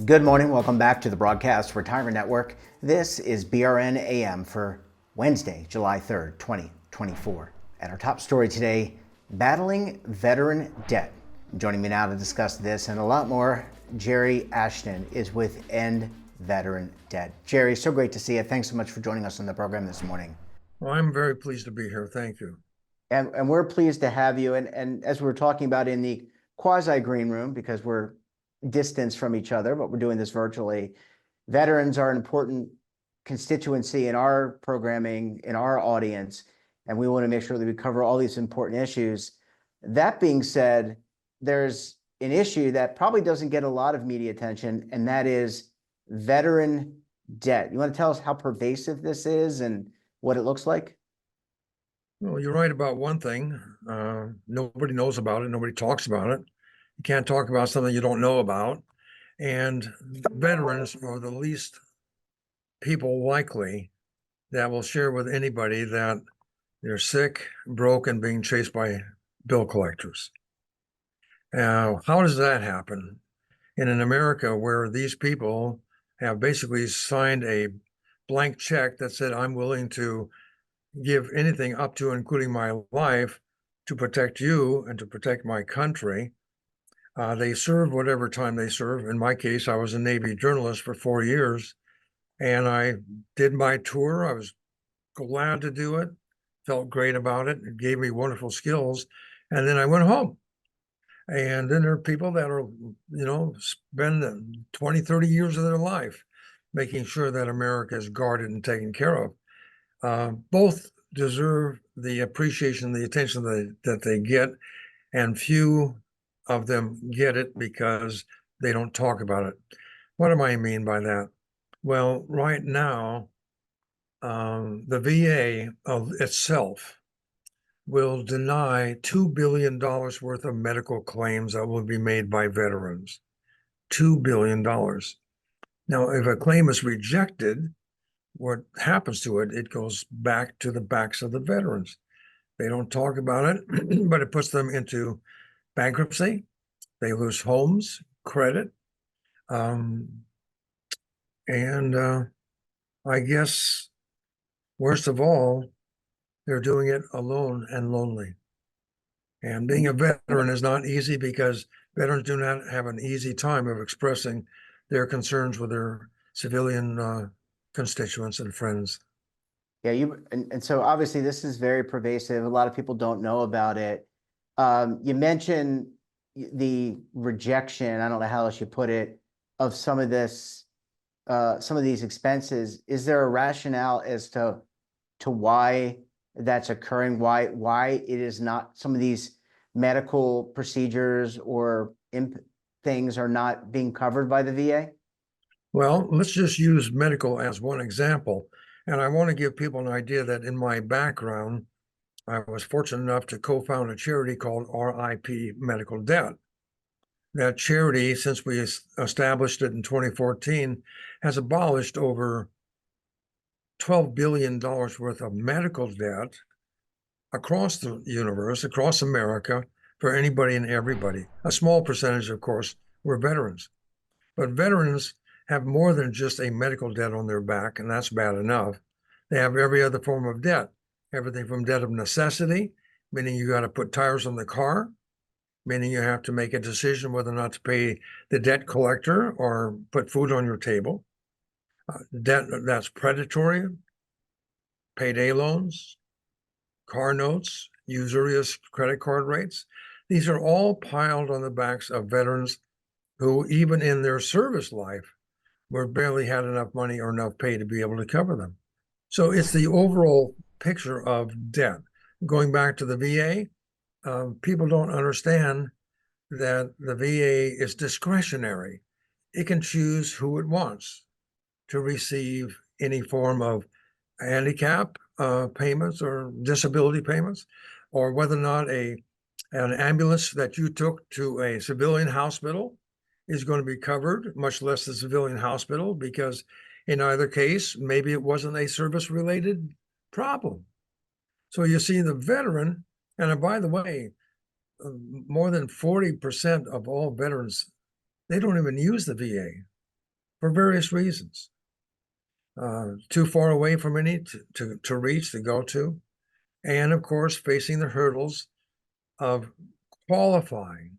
Good morning. Welcome back to the Broadcast Retirement Network. This is BRN AM for Wednesday, July 3rd, 2024. And our top story today, battling veteran debt. Joining me now to discuss this and a lot more, Jerry Ashton is with End Veteran Debt. Jerry, so great to see you. Thanks so much for joining us on the program this morning. Well, I'm very pleased to be here. Thank you. And we're pleased to have you. And as we were talking about in the quasi green room, because we're distance from each other, but we're doing this virtually. Veterans are an important constituency in our programming, in our audience, and we want to make sure that we cover all these important issues. That being said, there's an issue that probably doesn't get a lot of media attention, and that is veteran debt. You want to tell us how pervasive this is and what it looks like? Well, you're right about one thing. Nobody knows about it. Nobody talks about it. You can't talk about something you don't know about. And veterans are the least people likely that will share with anybody that they're sick, broke, and being chased by bill collectors. How does that happen? In an America where these people have basically signed a blank check that said, I'm willing to give anything up to, including my life, to protect you and to protect my country. They serve whatever time they serve. In my case, I was a Navy journalist for 4 years, and I did my tour. I was glad to do it, felt great about it. It gave me wonderful skills. And then I went home. And then there are people that are, spend 20, 30 years of their life making sure that America is guarded and taken care of. Both deserve the appreciation, the attention that they get, and few of them get it because they don't talk about it. What do I mean by that? Well, right now, the VA itself will deny $2 billion worth of medical claims that will be made by veterans. $2 billion. Now, if a claim is rejected, what happens to it? It goes back to the backs of the veterans. They don't talk about it, but it puts them into bankruptcy. They lose homes, credit, and I guess worst of all, they're doing it alone and lonely. And being a veteran is not easy because veterans do not have an easy time of expressing their concerns with their civilian constituents and friends. Yeah, and so obviously this is very pervasive. A lot of people don't know about it. You mentioned the rejection, I don't know how else you put it, of some of this, some of these expenses. Is there a rationale as to why that's occurring? Why it is not, some of these medical procedures or things are not being covered by the VA? Well, let's just use medical as one example. And I want to give people an idea that in my background, I was fortunate enough to co-found a charity called RIP Medical Debt. That charity, since we established it in 2014, has abolished over $12 billion worth of medical debt across the universe, across America, for anybody and everybody. A small percentage, of course, were veterans. But veterans have more than just a medical debt on their back, and that's bad enough. They have every other form of debt, everything from debt of necessity, meaning you got to put tires on the car, meaning you have to make a decision whether or not to pay the debt collector or put food on your table. Debt that's predatory, payday loans, car notes, usurious credit card rates. These are all piled on the backs of veterans who, even in their service life, were barely had enough money or enough pay to be able to cover them. So it's the overall picture of debt. Going back to the VA, people don't understand that the VA is discretionary. It can choose who it wants to receive any form of handicap payments or disability payments, or whether or not an ambulance that you took to a civilian hospital is going to be covered, much less the civilian hospital, because in either case, maybe it wasn't a service-related problem. So you see the veteran, and by the way, more than 40% of all veterans, they don't even use the VA. for various reasons. Too far away from any to reach, to go to. And of course, facing the hurdles of qualifying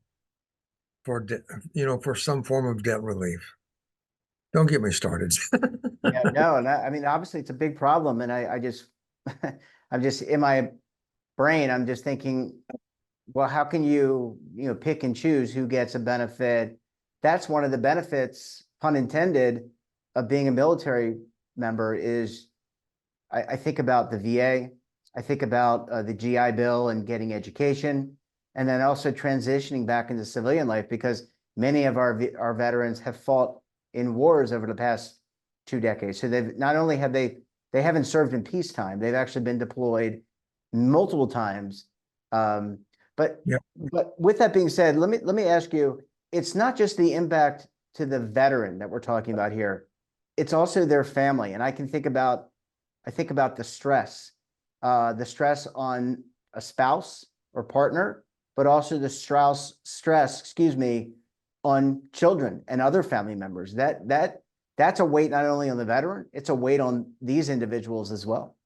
for, for some form of debt relief. Don't get me started. Yeah, no, and I mean, obviously it's a big problem, and I just, I'm just in my brain, I'm just thinking, well, how can you pick and choose who gets a benefit? That's one of the benefits, pun intended, of being a military member is I think about the VA, I think about the GI Bill and getting education, and then also transitioning back into civilian life because many of our veterans have fought in wars over the past 2 decades. So they've not only have they haven't served in peacetime, they've actually been deployed multiple times. But Yeah. but with that being said, let me ask you, it's not just the impact to the veteran that we're talking about here. It's also their family. And I think about the stress on a spouse or partner, but also the stress, excuse me, on children and other family members. That's a weight not only on the veteran, it's a weight on these individuals as well.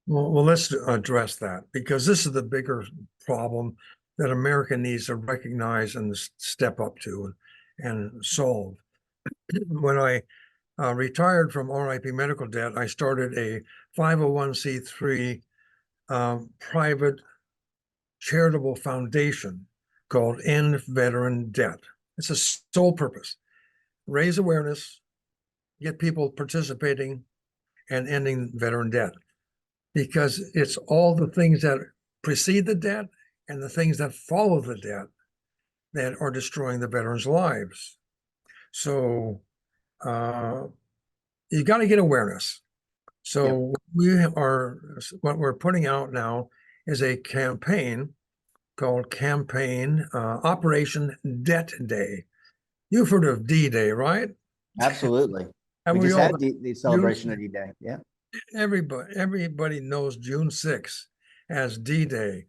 Well, let's address that because this is the bigger problem that America needs to recognize and step up to and solve. When I retired from RIP medical debt, I started a 501c3 private charitable foundation called End Veteran Debt. It's a sole purpose: raise awareness, get people participating, and ending veteran debt. Because it's all the things that precede the debt and the things that follow the debt that are destroying the veterans' lives. So you got to get awareness. So what we're putting out now is a campaign called Campaign Operation Debt Day. You've heard of D-Day, right? Absolutely. And We we just all had the celebration of D-Day. Yeah. everybody knows June 6th as D-Day.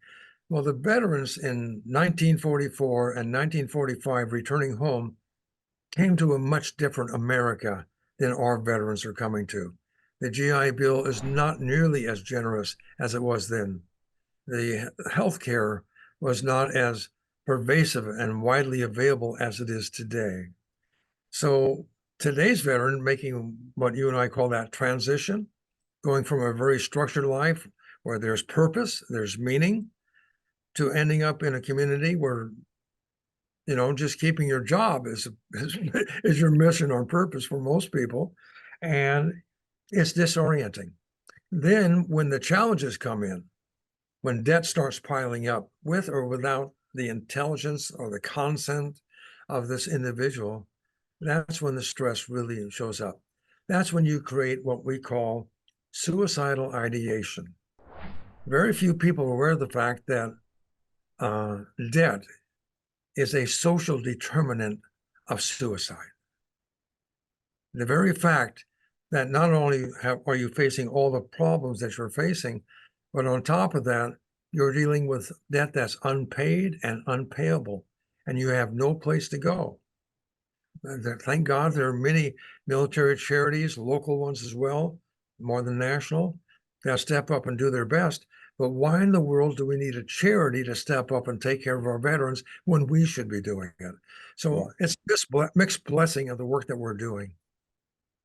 Well, the veterans in 1944 and 1945 returning home came to a much different America than our veterans are coming to. The GI Bill is not nearly as generous as it was then. The health care was not as pervasive and widely available as it is today. So today's veteran making what you and I call that transition, going from a very structured life where there's purpose, there's meaning, to ending up in a community where, just keeping your job is your mission or purpose for most people. And it's disorienting. Then when the challenges come in, when debt starts piling up with or without the intelligence or the consent of this individual, that's when the stress really shows up. That's when you create what we call suicidal ideation. Very few people are aware of the fact that debt is a social determinant of suicide. The very fact that not only are you facing all the problems that you're facing, but on top of that, you're dealing with debt that's unpaid and unpayable, and you have no place to go. Thank God there are many military charities, local ones as well, more than national, that step up and do their best. But why in the world do we need a charity to step up and take care of our veterans when we should be doing it? So it's this mixed blessing of the work that we're doing.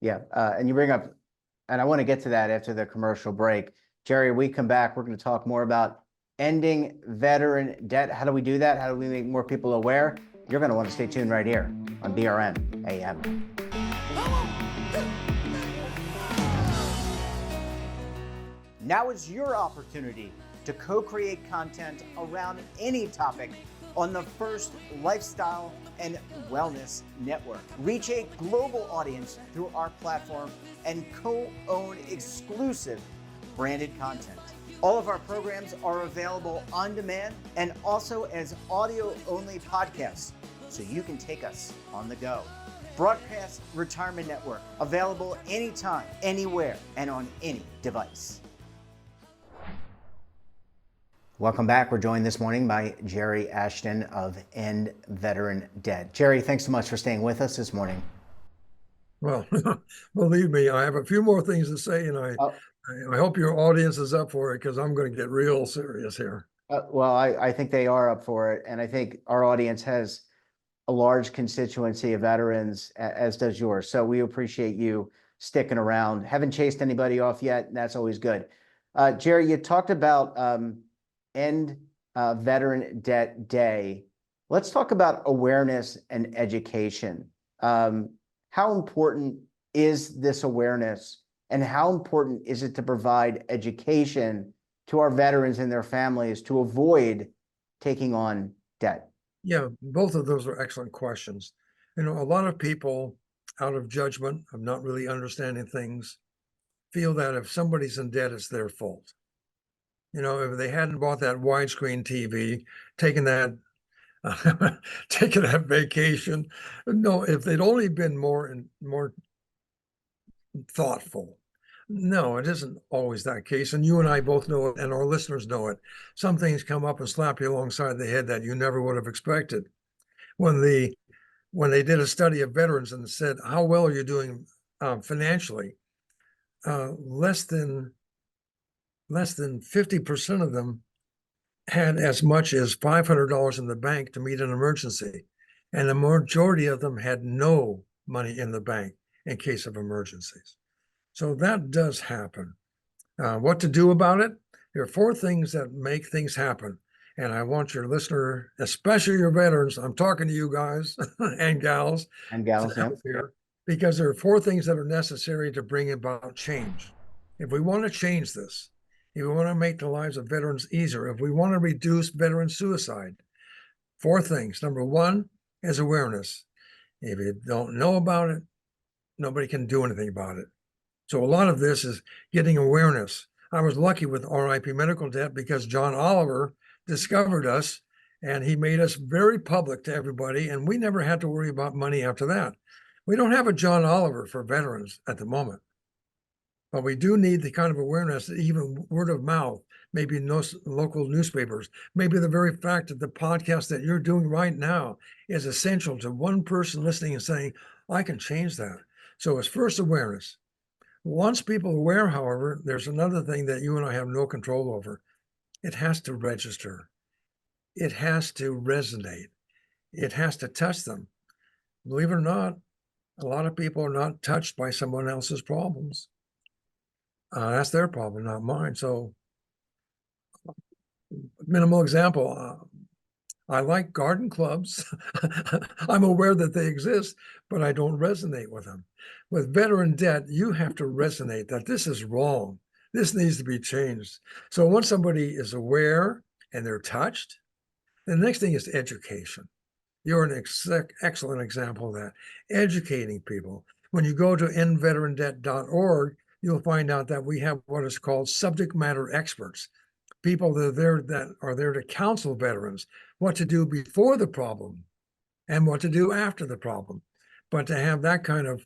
Yeah. And you bring up, and I want to get to that after the commercial break. Jerry, we come back, we're going to talk more about ending veteran debt. How do we do that? How do we make more people aware? You're going to want to stay tuned right here on BRN AM. Now is your opportunity to co-create content around any topic on the First Lifestyle and Wellness Network. Reach a global audience through our platform and co-own exclusive branded content. All of our programs are available on demand and also as audio-only podcasts, so you can take us on the go. Broadcast Retirement Network, available anytime, anywhere, and on any device. Welcome back. We're joined this morning by Jerry Ashton of End Veteran Debt. Jerry, thanks so much for staying with us this morning. Well, believe me, I have a few more things to say, and Uh, I hope your audience is up for it because I'm going to get real serious here. well, I think they are up for it. And I think our audience has a large constituency of veterans, as does yours. So we appreciate you sticking around. Haven't chased anybody off yet, and that's always good. Jerry, you talked about End Veteran Debt Day. Let's talk about awareness and education. How important is this awareness, and how important is it to provide education to our veterans and their families to avoid taking on debt? Yeah, both of those are excellent questions. You know, a lot of people, out of judgment, of not really understanding things, feel that if somebody's in debt, it's their fault. You know, if they hadn't bought that widescreen TV, taken that taking that vacation, no, if they'd only been more thoughtful. No, it isn't always that case. And you and I both know it, and our listeners know it. Some things come up and slap you alongside the head that you never would have expected. When the when they did a study of veterans and said, "How well are you doing financially?" Less than 50% of them had as much as $500 in the bank to meet an emergency, and the majority of them had no money in the bank in case of emergencies. So that does happen. What to do about it? There are four things that make things happen. And I want your listener, especially your veterans, I'm talking to you guys and gals And gals, yeah. here, because there are four things that are necessary to bring about change. If we want to change this, if we want to make the lives of veterans easier, if we want to reduce veteran suicide, four things. Number one is awareness. If you don't know about it, nobody can do anything about it. So a lot of this is getting awareness. I was lucky with RIP medical debt because John Oliver discovered us and he made us very public to everybody. And we never had to worry about money after that. We don't have a John Oliver for veterans at the moment, but we do need the kind of awareness that even word of mouth, maybe no local newspapers, maybe the very fact that the podcast that you're doing right now is essential to one person listening and saying, I can change that. So it's first awareness. Once people are aware, however, there's another thing that you and I have no control over. It has to register. It has to resonate. It has to touch them. Believe it or not, a lot of people are not touched by someone else's problems. That's their problem, not mine. So, minimal example. I like garden clubs. I'm aware that they exist, but I don't resonate with them. With veteran debt, you have to resonate that this is wrong. This needs to be changed. So once somebody is aware and they're touched, the next thing is education. You're an excellent example of that. Educating people. When you go to endveterandebt.org, you'll find out that we have what is called subject matter experts, people that are there to counsel veterans what to do before the problem and what to do after the problem. But to have that kind of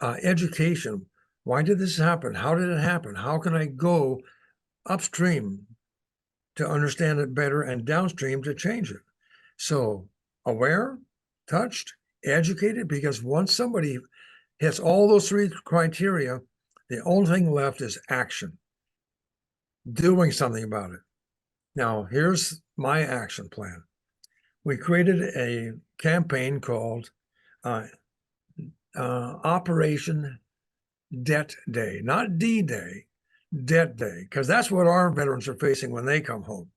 education, why did this happen? How did it happen? How can I go upstream to understand it better and downstream to change it? So aware, touched, educated, because once somebody hits all those three criteria, the only thing left is action, doing something about it. Now, here's my action plan. We created a campaign called Operation Debt Day, not D-Day, Debt Day, because that's what our veterans are facing when they come home.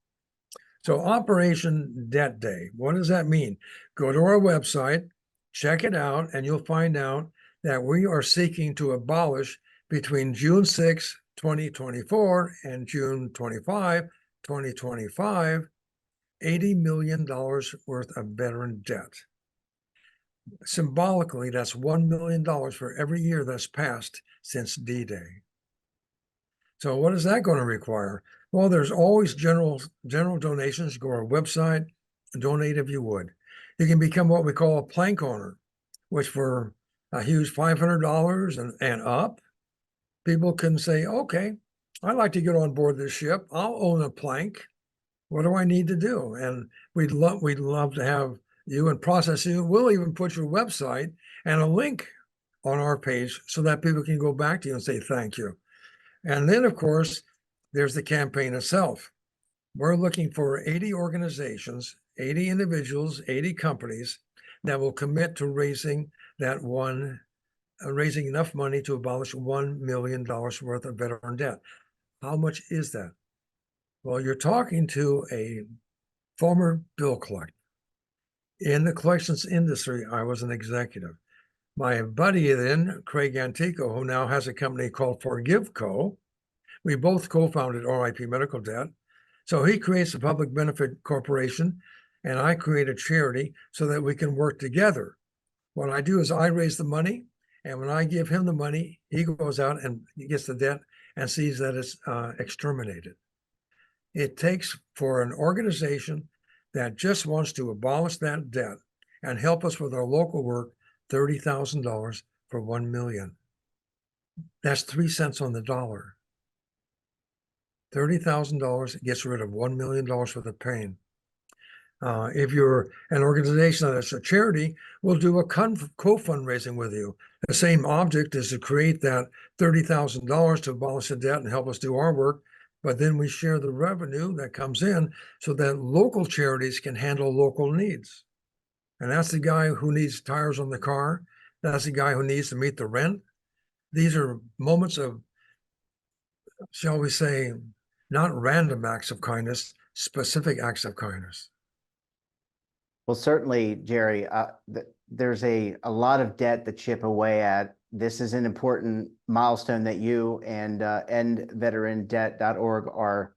So Operation Debt Day, what does that mean? Go to our website, check it out, and you'll find out that we are seeking to abolish between June 6, 2024 and June 25, 2025, $80 million worth of veteran debt. Symbolically, that's $1 million for every year that's passed since D-Day. So what is that going to require? Well, there's always general donations. Go to our website, donate if you would. You can become what we call a plank owner, which for a huge $500 and up, people can say, okay, I'd like to get on board this ship. I'll own a plank. What do I need to do? And we'd love to have you and process you. We'll even put your website and a link on our page so that people can go back to you and say thank you. And then, of course, there's the campaign itself. We're looking for 80 organizations, 80 individuals, 80 companies that will commit to raising enough money to abolish $1 million worth of veteran debt. How much is that? Well, you're talking to a former bill collector. In the collections industry, I was an executive. My buddy then, Craig Antico, who now has a company called Forgive Co., we both co-founded RIP Medical Debt. So he creates a public benefit corporation, and I create a charity so that we can work together. What I do is I raise the money, and when I give him the money, he goes out and he gets the debt and sees that it's exterminated. It takes for an organization that just wants to abolish that debt and help us with our local work, $30,000 for $1 million. That's 3 cents on the dollar. $30,000 gets rid of $1 million worth of pain. If you're an organization that's a charity, we'll do a co-fundraising with you. The same object is to create that $30,000 to abolish the debt and help us do our work, but then we share the revenue that comes in so that local charities can handle local needs. And that's the guy who needs tires on the car. That's the guy who needs to meet the rent. These are moments of, shall we say, not random acts of kindness, specific acts of kindness. Well, certainly, Jerry, there's a lot of debt to chip away at. This is an important milestone that you and EndVeteranDebt.org are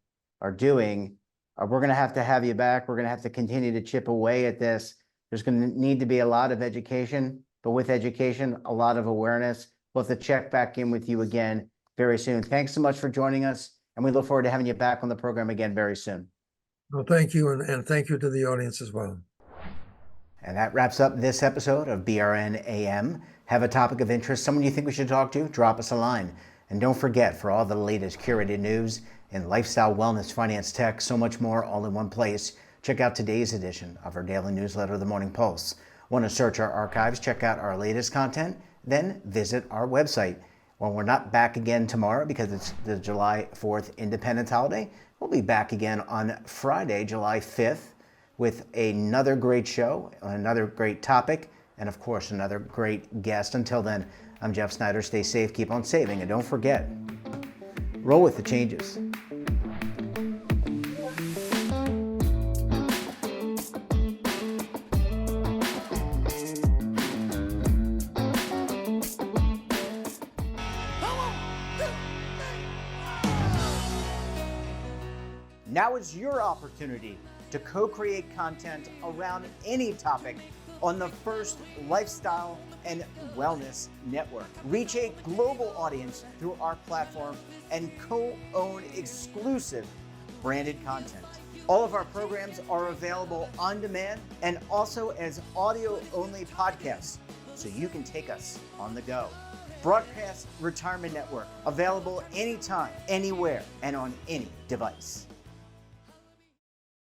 doing. We're going to have you back. We're going to have to continue to chip away at this. There's going to need to be a lot of education, but with education, a lot of awareness. We'll have to check back in with you again very soon. Thanks so much for joining us, and we look forward to having you back on the program again very soon. Well, thank you, and thank you to the audience as well. And that wraps up this episode of BRN AM. Have a topic of interest, someone you think we should talk to, drop us a line. And don't forget, for all the latest curated news in lifestyle, wellness, finance, tech, so much more all in one place, check out today's edition of our daily newsletter, The Morning Pulse. Want to search our archives, check out our latest content, then visit our website. Well, we're not back again tomorrow because it's the July 4th Independence holiday. We'll be back again on Friday, July 5th, with another great show, another great topic, and of course, another great guest. Until then, I'm Jeff Snyder. Stay safe, keep on saving, and don't forget, roll with the changes. Now is your opportunity to co-create content around any topic on the First Lifestyle and Wellness Network. Reach a global audience through our platform and co-own exclusive branded content. All of our programs are available on demand and also as audio-only podcasts, so you can take us on the go. Broadcast Retirement Network, available anytime, anywhere, and on any device.